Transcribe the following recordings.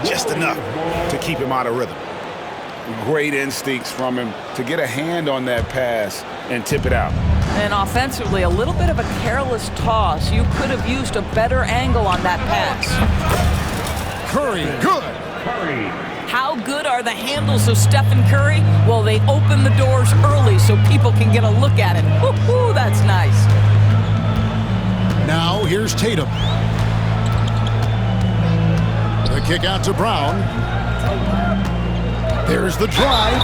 just enough to keep him out of rhythm. Great instincts from him to get a hand on that pass and tip it out. And offensively, a little bit of a careless toss. You could have used a better angle on that pass. Curry, good. How good are the handles of Stephen Curry? Well, they open the doors early so people can get a look at it. Woo-hoo, that's nice. Now here's Tatum. The kick out to Brown. There's the drive.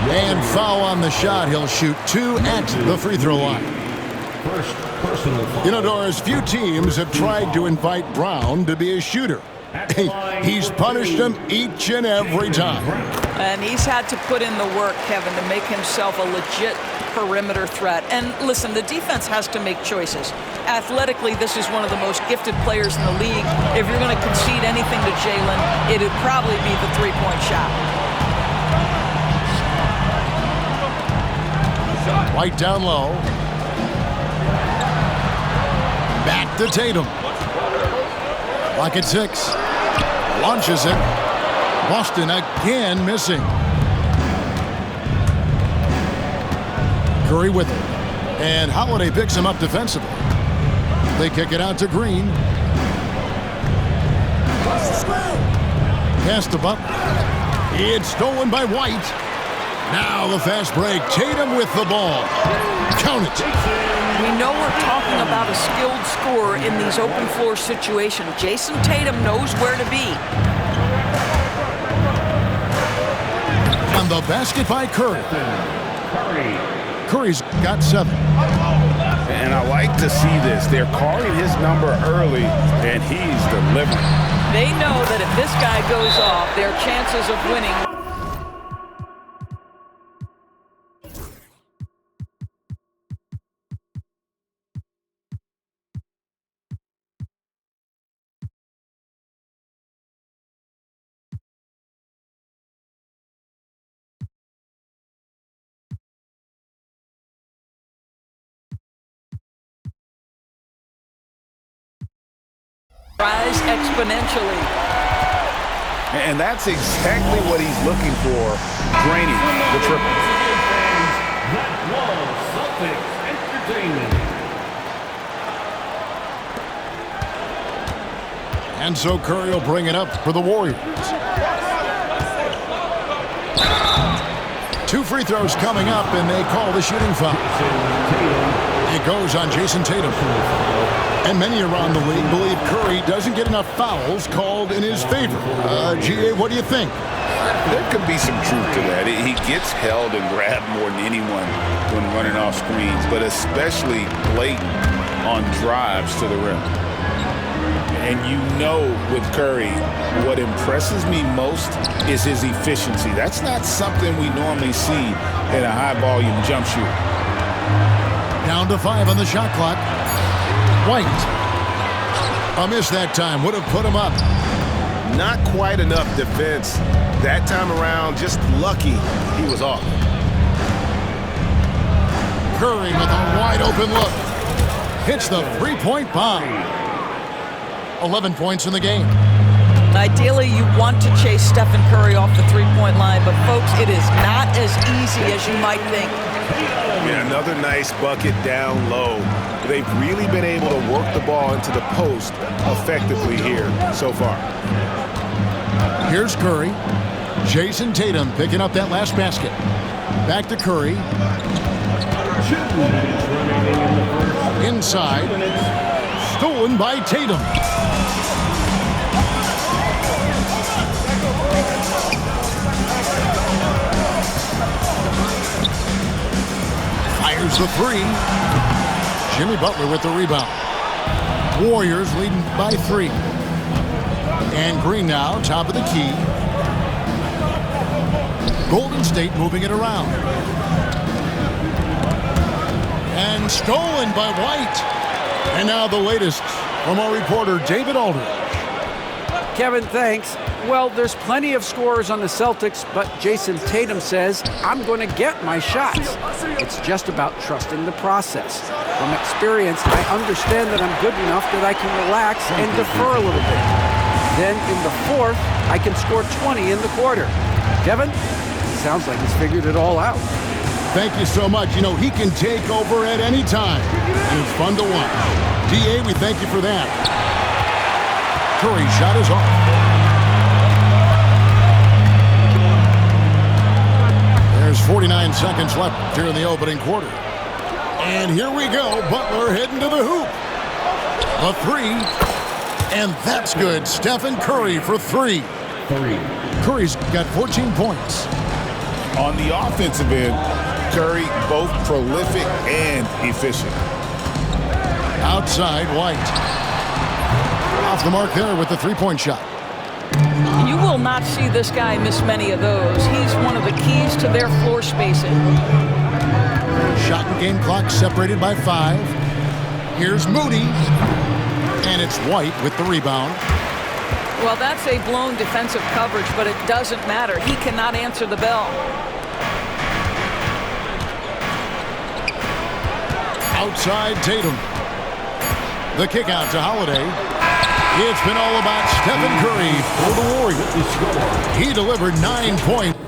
And foul on the shot. He'll shoot 2 at the free throw line. You know, Doris, few teams have tried to invite Brown to be a shooter. He's punished them each and every time. And he's had to put in the work, Kevin, to make himself a legit perimeter threat. And listen, the defense has to make choices. Athletically, this is one of the most gifted players in the league. If you're going to concede anything to Jalen, it'd probably be the three-point shot. White down low. Back to Tatum. Lock at 6. Launches it. Boston again missing. Curry with it. And Holiday picks him up defensively. They kick it out to Green. Pass to Butler. It's stolen by White. Now the fast break. Tatum with the ball. Count it. We know we're talking about a skilled scorer in these open floor situations. Jason Tatum knows where to be. And the basket by Curry. Curry's got 7. And I like to see this. They're calling his number early, and he's delivering. They know that if this guy goes off, their chances of winning. Rise exponentially. And that's exactly what he's looking for, draining the triple. That was Celtics Entertainment. And so Curry will bring it up for the Warriors. 2 free throws coming up, and they call the shooting foul. It goes on Jason Tatum. And many around the league believe Curry doesn't get enough fouls called in his favor. G.A., what do you think? There could be some truth to that. He gets held and grabbed more than anyone when running off screens, but especially blatant on drives to the rim. And you know with Curry, what impresses me most is his efficiency. That's not something we normally see in a high-volume jump shooter. Down to 5 on the shot clock. White. A miss that time. Would have put him up. Not quite enough defense. That time around, just lucky he was off. Curry with a wide-open look. Hits the three-point bomb. 11 points in the game. Ideally, you want to chase Stephen Curry off the three-point line, but folks, it is not as easy as you might think. Yeah, another nice bucket down low. They've really been able to work the ball into the post effectively here so far. Here's Curry. Jason Tatum picking up that last basket. Back to Curry. 2 minutes remaining in the first. Inside. Stolen by Tatum. Fires the 3. Jimmy Butler with the rebound. Warriors leading by 3. And Green now, top of the key. Golden State moving it around. And stolen by White. And now the latest from our reporter, David Aldridge. Kevin, thanks. Well, there's plenty of scorers on the Celtics, but Jason Tatum says, I'm going to get my shots. It's just about trusting the process. From experience, I understand that I'm good enough that I can relax and defer a little bit. Then in the fourth, I can score 20 in the quarter. Kevin, sounds like he's figured it all out. Thank you so much. You know, he can take over at any time. And it's fun to watch. D.A., we thank you for that. Curry's shot is off. There's 49 seconds left here in the opening quarter. And here we go. Butler heading to the hoop. A three. And that's good. Stephen Curry for three. Curry's got 14 points. On the offensive end, Curry both prolific and efficient. Outside, White. Off the mark there with the three-point shot. You will not see this guy miss many of those. He's one of the keys to their floor spacing. Shot and game clock separated by 5. Here's Moody. And it's White with the rebound. Well, that's a blown defensive coverage, but it doesn't matter. He cannot answer the bell. Outside Tatum. The kick out to Holiday. It's been all about Stephen Curry for the Warriors. He delivered 9 points.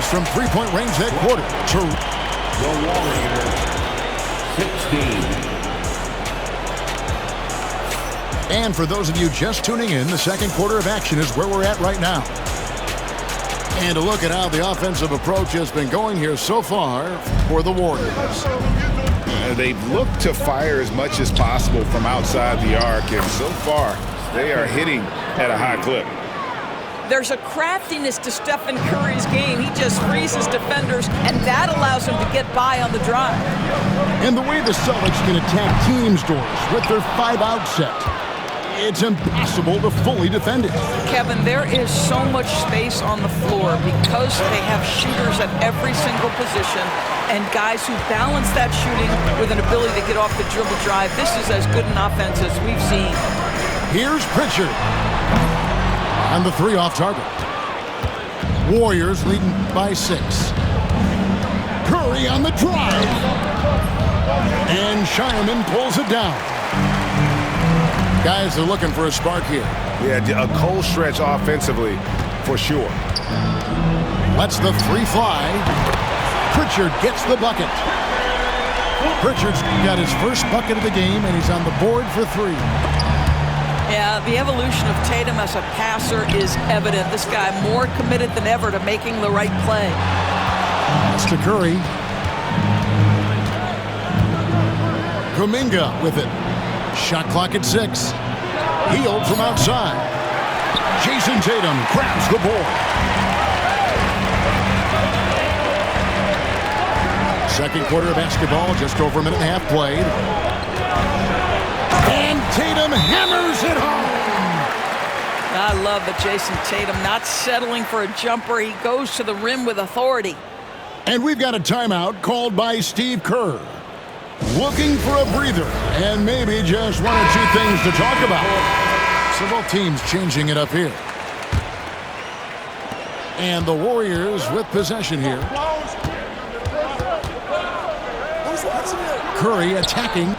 From three-point range that quarter. The Warriors, 16. And for those of you just tuning in, the second quarter of action is where we're at right now. And a look at how the offensive approach has been going here so far for the Warriors. They've looked to fire as much as possible from outside the arc, and so far they are hitting at a high clip. There's a craftiness to Stephen Curry's game. He just freezes defenders, and that allows him to get by on the drive. And the way the Celtics can attack teams' doors with their 5-out set, it's impossible to fully defend it. Kevin, there is so much space on the floor because they have shooters at every single position and guys who balance that shooting with an ability to get off the dribble drive. This is as good an offense as we've seen. Here's Pritchard. And the three off target. Warriors leading by 6. Curry on the drive. And Shireman pulls it down. Guys are looking for a spark here. Yeah, a cold stretch offensively for sure. Lets the three fly. Pritchard gets the bucket. Pritchard's got his first bucket of the game, and he's on the board for 3. Yeah, the evolution of Tatum as a passer is evident. This guy more committed than ever to making the right play. That's to Curry. Kuminga with it. Shot clock at 6. Healed from outside. Jason Tatum grabs the ball. Second quarter of basketball, just over a minute and a half played. And Tatum hammers it home. I love that Jason Tatum not settling for a jumper. He goes to the rim with authority. And we've got a timeout called by Steve Kerr. Looking for a breather and maybe just 1 or 2 things to talk about. Several teams changing it up here. And the Warriors with possession here. Curry attacking,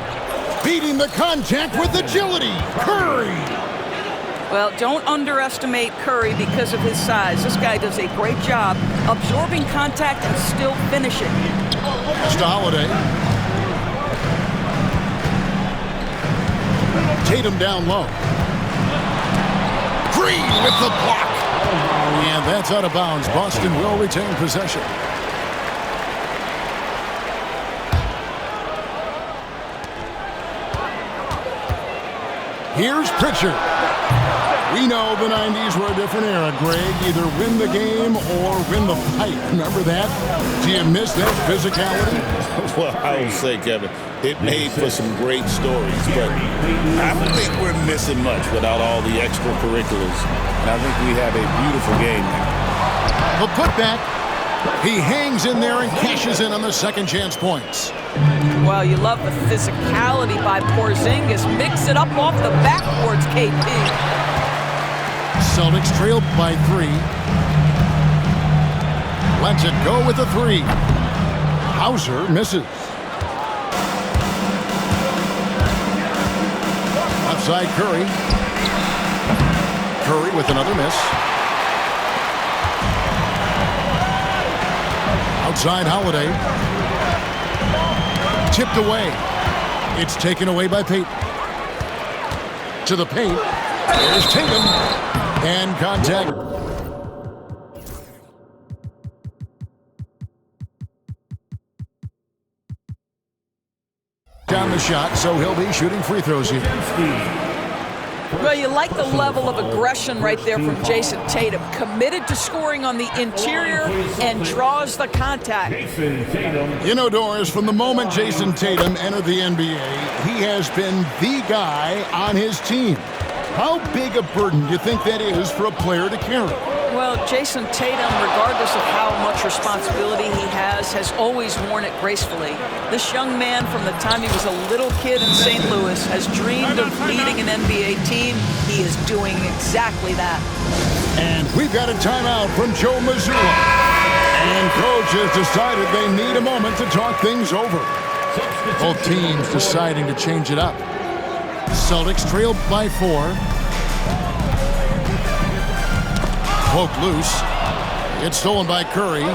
beating the contact with agility. Curry! Well, don't underestimate Curry because of his size. This guy does a great job absorbing contact and still finishing. Pass to Holiday. Tatum down low. Green with the block. And that's out of bounds. Boston will retain possession. Here's Pritchard. We know the 90s were a different era, Greg. Either win the game or win the fight. Remember that? Do you miss that physicality? Well, I would say, Kevin, it made for some great stories, but I don't think we're missing much without all the extracurriculars. And I think we have a beautiful game now. The putback. He hangs in there and cashes in on the second chance points. Well, you love the physicality by Porzingis. Mix it up off the backboards, KP. Celtics trailed by 3. Lets it go with the three. Hauser misses. Left side, Curry. Curry with another miss. Outside, Holiday. Tipped away. It's taken away by Payton. To the paint. There's Tatum. And contact. Down the shot, so he'll be shooting free throws here. Well, you like the level of aggression right there from Jason Tatum. Committed to scoring on the interior and draws the contact. You know, Doris, from the moment Jason Tatum entered the NBA, he has been the guy on his team. How big a burden do you think that is for a player to carry? Well, Jason Tatum, regardless of how much responsibility he has always worn it gracefully. This young man, from the time he was a little kid in St. Louis, has dreamed of leading an NBA team. He is doing exactly that. And we've got a timeout from Joe Mazzulla. And coach has decided they need a moment to talk things over. Both teams deciding to change it up. Celtics trailed by 4. Poked loose. It's stolen by Curry.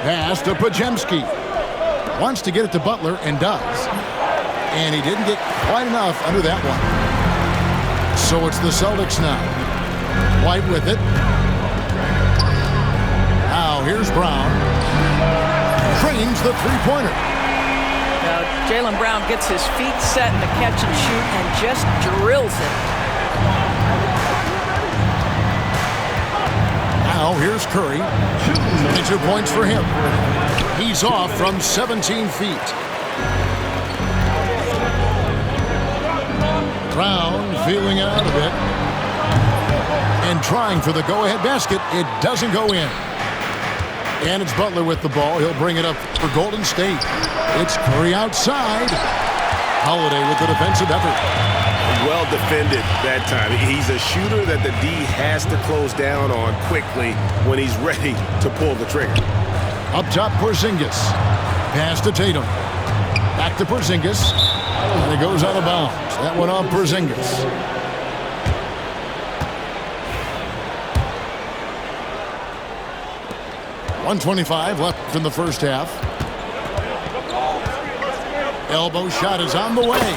Pass to Podziemski. Wants to get it to Butler and does. And he didn't get quite enough under that one. So it's the Celtics now. White with it. Now here's Brown. Trains the three-pointer. Now, Jaylen Brown gets his feet set in the catch and shoot and just drills it. Now here's Curry. 22 points for him. He's off from 17 feet. Brown feeling it out a bit. And trying for the go-ahead basket. It doesn't go in. And it's Butler with the ball. He'll bring it up for Golden State. It's Curry outside. Holiday with the defensive effort. Well defended that time. He's a shooter that the D has to close down on quickly when he's ready to pull the trigger. Up top, Porzingis. Pass to Tatum. Back to Porzingis. And it goes out of bounds. That one off Porzingis. .125 left in the first half. Elbow shot is on the way.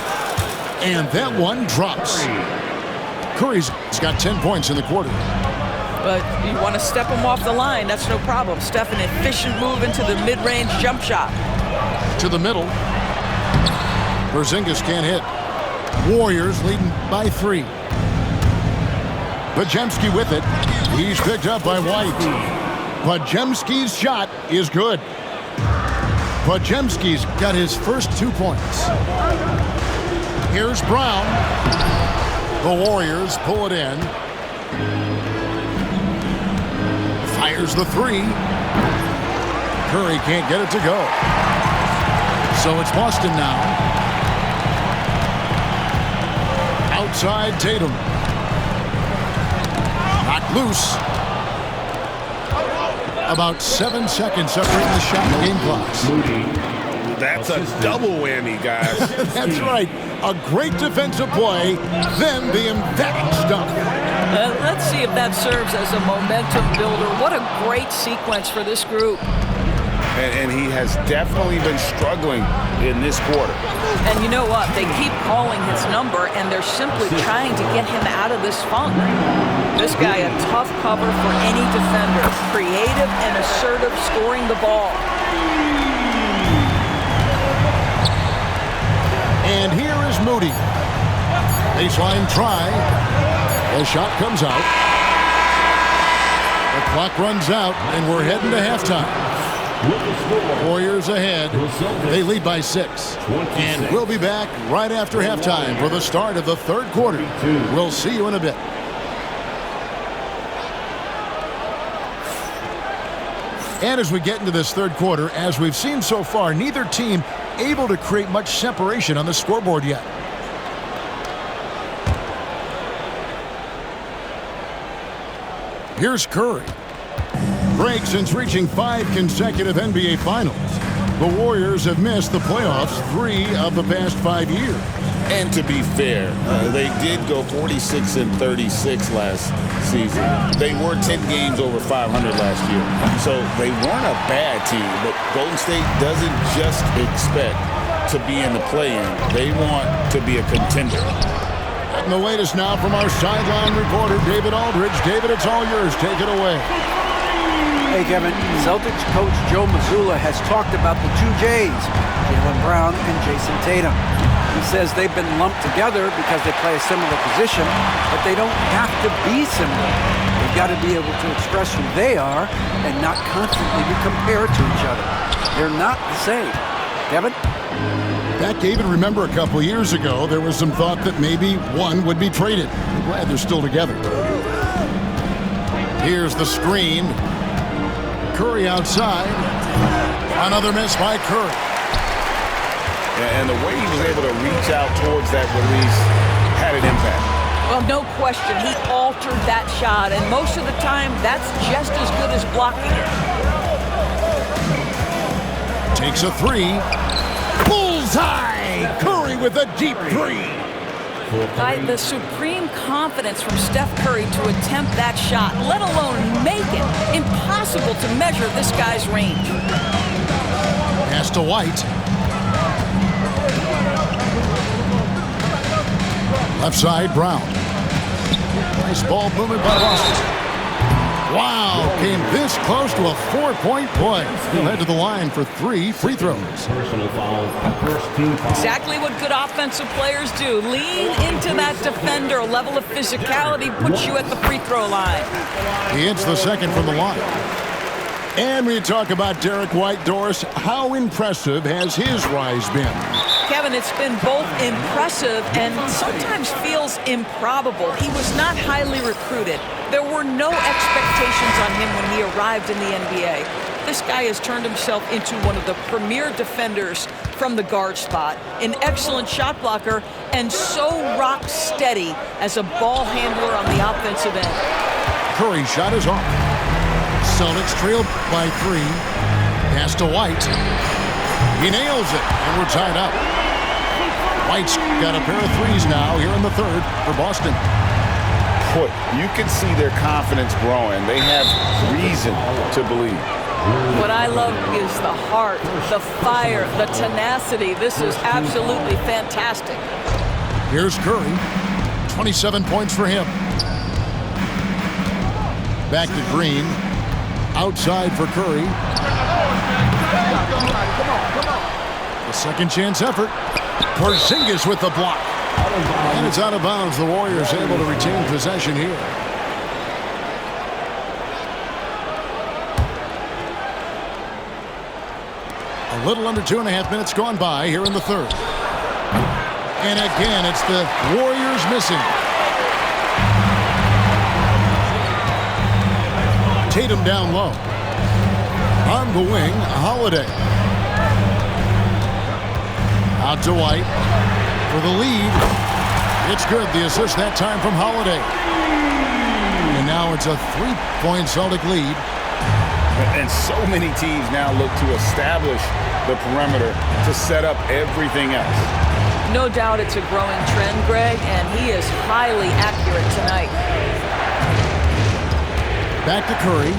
And that one drops. Curry's got 10 points in the quarter. But you want to step him off the line, that's no problem. Steph, an efficient move into the mid-range jump shot. To the middle. Porzingis can't hit. Warriors leading by 3. Podziemski with it. He's picked up by White. Podziemski's shot is good. Podziemski's got his first 2 points. Here's Brown. The Warriors pull it in. Fires the 3. Curry can't get it to go. So it's Boston now. Outside Tatum. Knocked loose. About 7 seconds separating the shot and game clocks. That's a double whammy, guys. That's right. A great defensive play, then the emphatic stuff. Let's see if that serves as a momentum builder. What a great sequence for this group. And he has definitely been struggling in this quarter. And you know what? They keep calling his number, and they're simply trying to get him out of this funk. This guy, a tough cover for any defender. Creative and assertive, scoring the ball. And here is Moody. Baseline try. The shot comes out. The clock runs out, and we're heading to halftime. Warriors ahead. They lead by 6. And we'll be back right after halftime for the start of the third quarter. We'll see you in a bit. And as we get into this third quarter, as we've seen so far, neither team able to create much separation on the scoreboard yet. Here's Curry. Greg, since reaching 5 consecutive NBA Finals, the Warriors have missed the playoffs 3 of the past 5 years. And to be fair, they did go 46-36 last season. They were 10 games over 500 last year. So they weren't a bad team, but Golden State doesn't just expect to be in the play-in. They want to be a contender. And the latest now from our sideline reporter, David Aldridge. David, it's all yours. Take it away. Hey, Kevin. Celtics coach Joe Mazzulla has talked about the two J's, Jaylen Brown and Jason Tatum. He says they've been lumped together because they play a similar position, but they don't have to be similar. They've got to be able to express who they are and not constantly be compared to each other. They're not the same. Kevin? Back, David, remember a couple years ago, there was some thought that maybe one would be traded. I'm glad they're still together. Here's the screen. Curry outside. Another miss by Curry. And the way he was able to reach out towards that release had an impact. Well, no question. He altered that shot, and most of the time, that's just as good as blocking it. Takes a three. Bullseye! Curry with a deep three. The supreme confidence from Steph Curry to attempt that shot, let alone make it. Impossible to measure this guy's range. Pass to White. Left side, Brown. Nice ball movement by Boston. Wow, came this close to a 4-point play. He'll head to the line for 3 free throws. Personal foul, first team foul. Exactly what good offensive players do. Lean into that defender. A level of physicality puts you at the free throw line. He hits the second from the line. And we talk about Derek White, Doris. How impressive has his rise been? Kevin, it's been both impressive and sometimes feels improbable. He was not highly recruited. There were no expectations on him when he arrived in the NBA. This guy has turned himself into one of the premier defenders from the guard spot, an excellent shot blocker, and so rock steady as a ball handler on the offensive end. Curry's shot is off. Celtics trail by 3. Pass to White. He nails it, and we're tied up. White's got a pair of threes now here in the third for Boston. Boy, you can see their confidence growing. They have reason to believe. What I love is the heart, the fire, the tenacity. This is absolutely fantastic. Here's Curry. 27 points for him. Back to Green. Outside for Curry. The second chance effort. Porzingis with the block. And it's out of bounds. The Warriors able to retain possession here. A little under 2.5 minutes gone by here in the third. And again, it's the Warriors missing. Tatum down low. On the wing, Holiday. Out to White for the lead. It's good. The assist that time from Holiday. And now it's a 3-point Celtic lead. And so many teams now look to establish the perimeter to set up everything else. No doubt it's a growing trend, Greg, and he is highly accurate tonight. Back to Curry.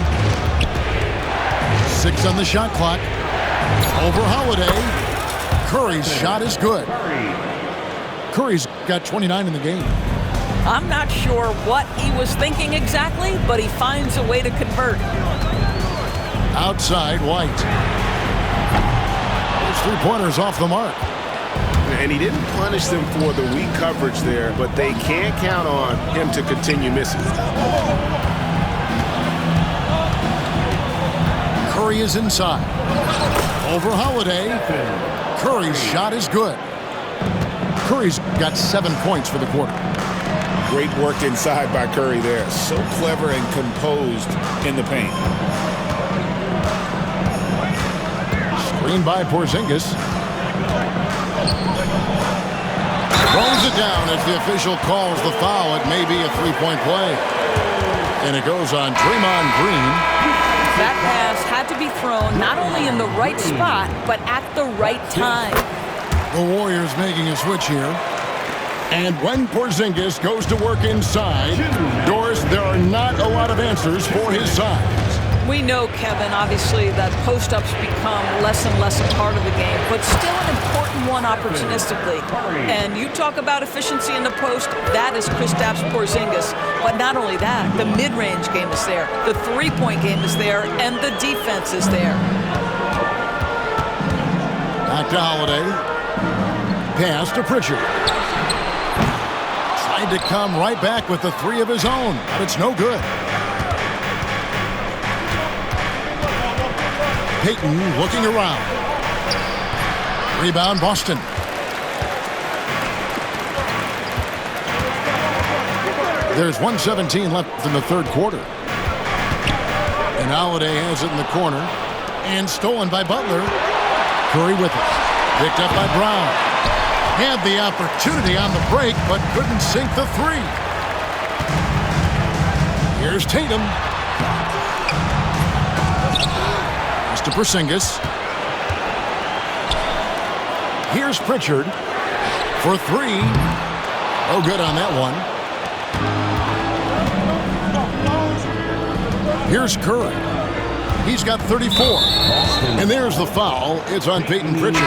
6 on the shot clock. Over Holiday. Curry's shot is good. Curry's got 29 in the game. I'm not sure what he was thinking exactly, but he finds a way to convert. Outside, White. Those 3-pointers off the mark. And he didn't punish them for the weak coverage there, but they can't count on him to continue missing. Curry is inside. Over Holiday. Curry's shot is good. Curry's got 7 points for the quarter. Great work inside by Curry there. So clever and composed in the paint. Screen by Porzingis. Throws it down as the official calls the foul. It may be a 3-point play. And it goes on Draymond Green. That pass had to be thrown not only in the right spot, but at the right time. The Warriors making a switch here. And when Porzingis goes to work inside, Doris, there are not a lot of answers for his size. We know, Kevin, obviously, that post-ups become less and less a part of the game, but still an important one opportunistically. And you talk about efficiency in the post, that is Kristaps Porzingis. But not only that, the mid-range game is there, the three-point game is there, and the defense is there. Back to Holiday. Pass to Pritchard. Tried to come right back with the three of his own, but it's no good. Payton looking around. Rebound, Boston. There's 1:17 left in the third quarter. And Holiday has it in the corner. And stolen by Butler. Curry with it. Picked up by Brown. Had the opportunity on the break, but couldn't sink the three. Here's Tatum. To Porzingis. Here's Pritchard for three. Oh, good on that one. Here's Curry. He's got 34. And there's the foul. It's on Payton Pritchard.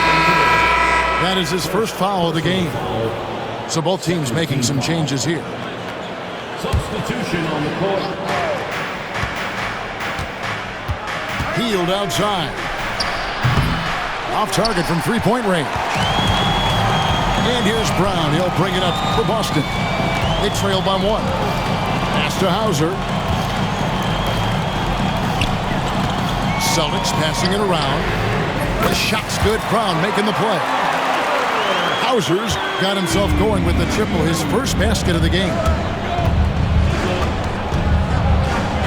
That is his first foul of the game. So both teams making some changes here. Substitution on the court. Healed outside. Off target from three-point range. And here's Brown. He'll bring it up for Boston. They trail by one. Pass to Hauser. Celtics passing it around. The shot's good. Brown making the play. Hauser's got himself going with the triple, his first basket of the game.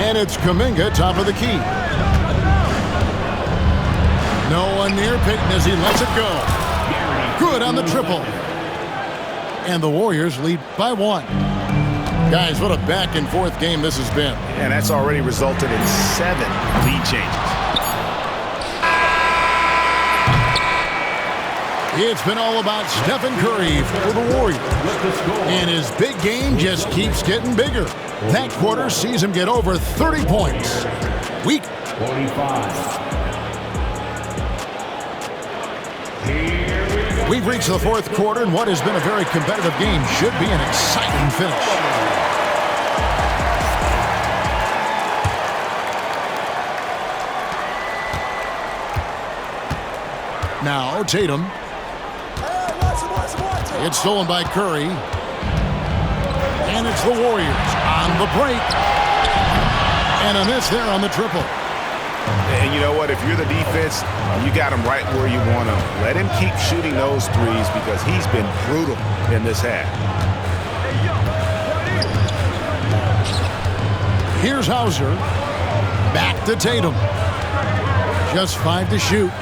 And it's Kuminga, top of the key. No one near Payton as he lets it go. Good on the triple. And the Warriors lead by one. Guys, what a back-and-forth game this has been. And that's already resulted in 7 lead changes. It's been all about Stephen Curry for the Warriors. And his big game just keeps getting bigger. That quarter sees him get over 30 points. Week 45. We've reached the fourth quarter, and what has been a very competitive game should be an exciting finish. Now, Tatum. It's stolen by Curry. And it's the Warriors on the break. And a miss there on the triple. And you know what? If you're the defense, you got him right where you want him. Let him keep shooting those threes because he's been brutal in this half. Here's Hauser. Back to Tatum. Just 5 to shoot.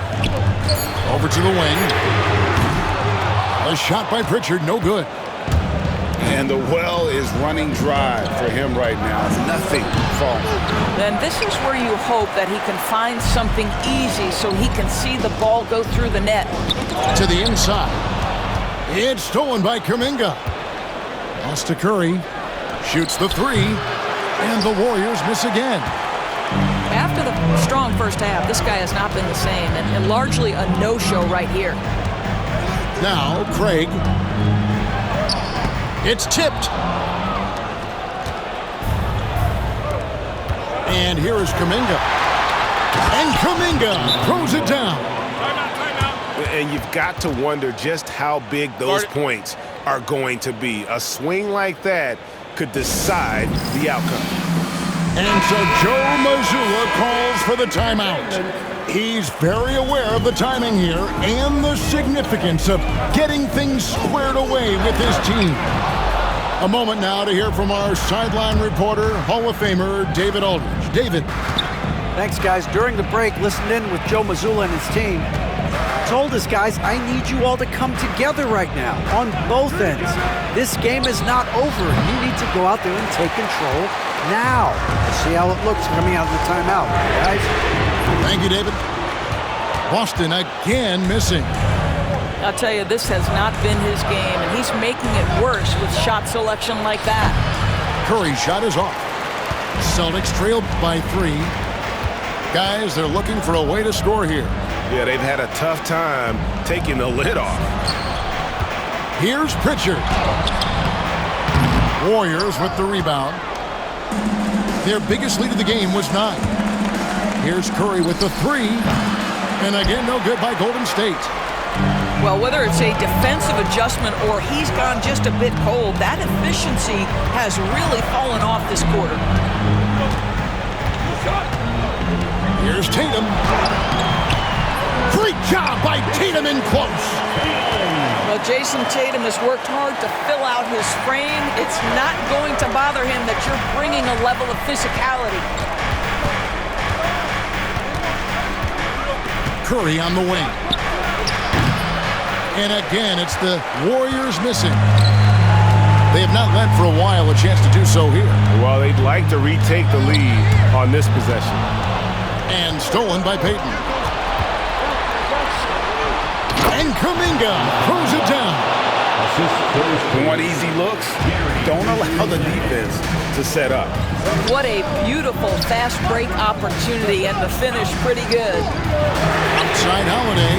Over to the wing. A shot by Pritchard, no good. And the well is running dry for him right now. Nothing falling. Then this is where you hope that he can find something easy so he can see the ball go through the net. To the inside. It's stolen by Kuminga. Lost to Curry. Shoots the three. And the Warriors miss again. After the strong first half, this guy has not been the same, and largely a no-show right here. Now, Craig. It's tipped. And here is Kuminga. And Kuminga throws it down. And you've got to wonder just how big those points are going to be. A swing like that could decide the outcome. And so Joe Mazzulla calls for the timeout. He's very aware of the timing here and the significance of getting things squared away with his team. A moment now to hear from our sideline reporter, Hall of Famer David Aldridge. David. Thanks, guys. During the break, listened in with Joe Mazzulla and his team. told his guys, I need you all to come together right now on both ends. This game is not over. You need to go out there and take control now. Let's see how it looks coming out of the timeout, guys. Thank you, David. Boston again missing. I'll tell you, this has not been his game, and he's making it worse with shot selection like that. Curry's shot is off. Celtics trail by 3. Guys, they're looking for a way to score here. Yeah, they've had a tough time taking the lid off. Here's Pritchard. Warriors with the rebound. Their biggest lead of the game was 9. Here's Curry with the 3. And again, no good by Golden State. Well, whether it's a defensive adjustment or he's gone just a bit cold, that efficiency has really fallen off this quarter. Here's Tatum. Great job by Tatum in close. Well, Jason Tatum has worked hard to fill out his frame. It's not going to bother him that you're bringing a level of physicality. Curry on the wing. And again, it's the Warriors missing. They have not led for a while, a chance to do so here. Well, they'd like to retake the lead on this possession. And stolen by Payton. And Kuminga throws it down. You want easy looks? Don't allow the defense to set up. What a beautiful fast break opportunity, and the finish pretty good. Outside Holiday.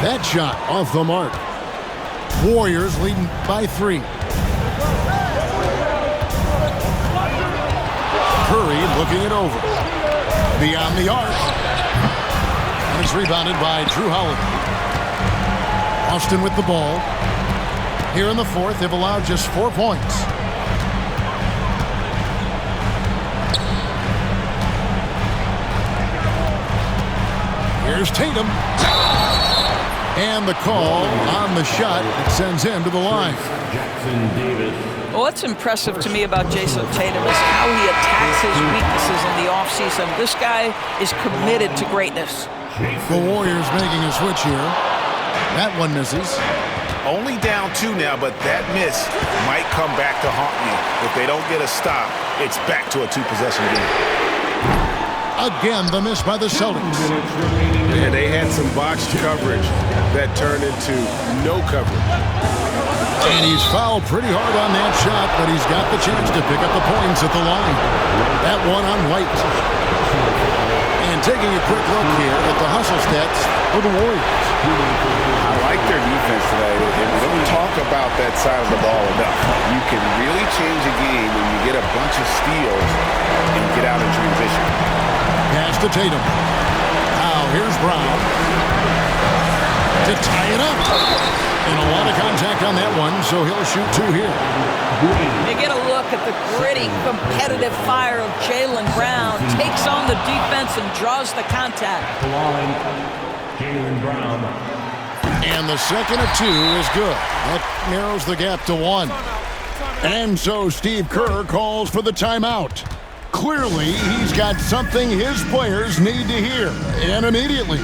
That shot off the mark. Warriors leading by 3. Curry looking it over. Beyond the arc. And it's rebounded by Drew Holiday. Austin with the ball. Here in the 4th, they've allowed just 4 points. Here's Tatum. And the call on the shot that sends him to the line. Well, what's impressive to me about Jason Tatum is how he attacks his weaknesses in the offseason. This guy is committed to greatness. The Warriors making a switch here. That one misses. Only down 2 now, but that miss might come back to haunt you. If they don't get a stop, it's back to a 2-possession game. Again, the miss by the Celtics. Yeah, they had some box coverage that turned into no coverage. And he's fouled pretty hard on that shot, but he's got the chance to pick up the points at the line. That one on White. And taking a quick look here at the hustle stats for the Warriors. I like their defense today. We don't talk about that side of the ball enough. You can really change a game when you get a bunch of steals and get out in transition. Pass to Tatum. Now here's Brown to tie it up. And a lot of contact on that one, so he'll shoot 2 here. You get a look at the gritty, competitive fire of Jaylen Brown. Takes on the defense and draws the contact. Jaylen Brown. And the second of 2 is good. That narrows the gap to 1. And so Steve Kerr calls for the timeout. Clearly, he's got something his players need to hear, and immediately.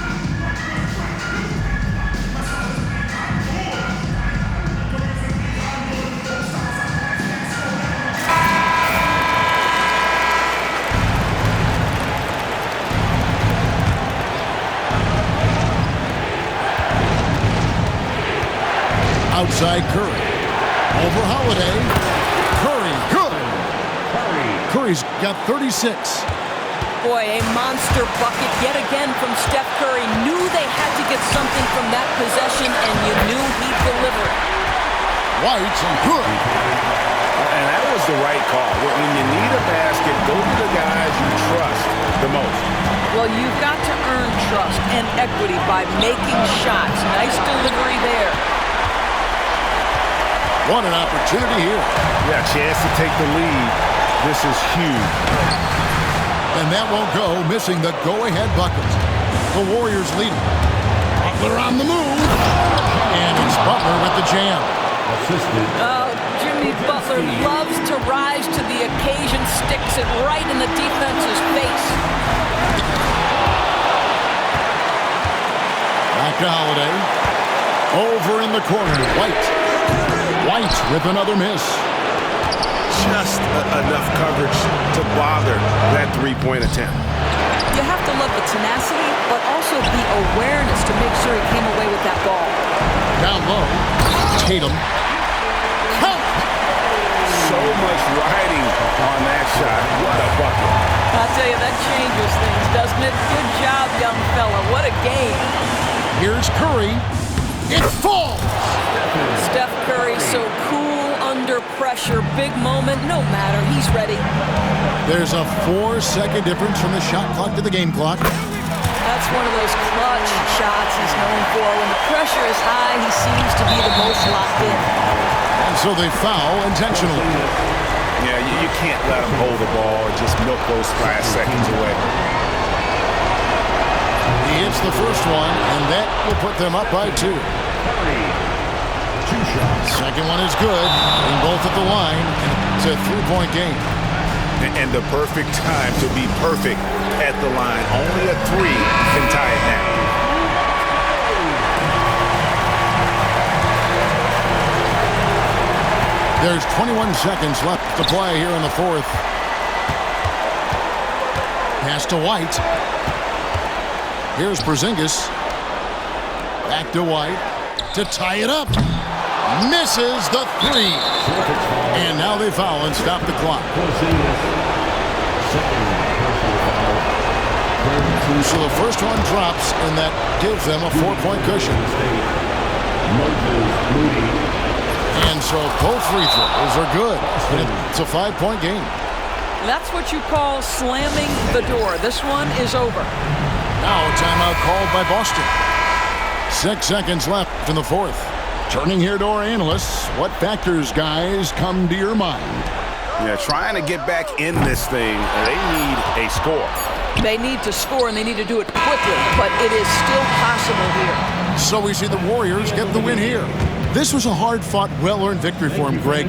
Outside Curry. Over Holiday. Curry, good. Curry's got 36. Boy, a monster bucket yet again from Steph Curry. Knew they had to get something from that possession, and you knew he'd deliver. White, good. And that was the right call. When you need a basket, go to the guys you trust the most. Well, you've got to earn trust and equity by making shots. Nice delivery there. What an opportunity here. Yeah, chance to take the lead. This is huge. And that won't go, missing the go-ahead bucket. The Warriors lead. Butler on the move. And it's Butler with the jam. Oh, Jimmy Butler loves to rise to the occasion, sticks it right in the defense's face. Back to Holiday. Over in the corner, White. White with another miss. Just enough coverage to bother that three-point attempt. You have to love the tenacity, but also the awareness to make sure he came away with that ball. Down low, Tatum. Count! So much riding on that shot. What a bucket. I'll tell you, that changes things, doesn't it? Good job, young fella. What a game. Here's Curry. It falls! Steph Curry, so cool under pressure. Big moment, no matter. He's ready. There's a 4-second difference from the shot clock to the game clock. That's one of those clutch shots he's known for. When the pressure is high, he seems to be the most locked in. And so they foul intentionally. Yeah, you can't let them hold the ball and just milk those last seconds away. He hits the first one, and that will put them up by 2. Second one is good, and both at the line. It's a 3-point game. And the perfect time to be perfect at the line. Only a 3 can tie it now. There's 21 seconds left to play here in the fourth. Pass to White. Here's Porzingis. Back to White to tie it up. Misses the 3. And now they foul and stop the clock. So the first one drops, and that gives them a 4-point cushion. And so both free throws are good. It's a 5-point game. That's what you call slamming the door. This one is over. Now a timeout called by Boston. 6 seconds left in the fourth. Turning here to our analysts, what factors, guys, come to your mind? Yeah, trying to get back in this thing, they need a score. They need to score, and they need to do it quickly, but it is still possible here. So we see the Warriors get the win here. This was a hard-fought, well-earned victory for him, Greg.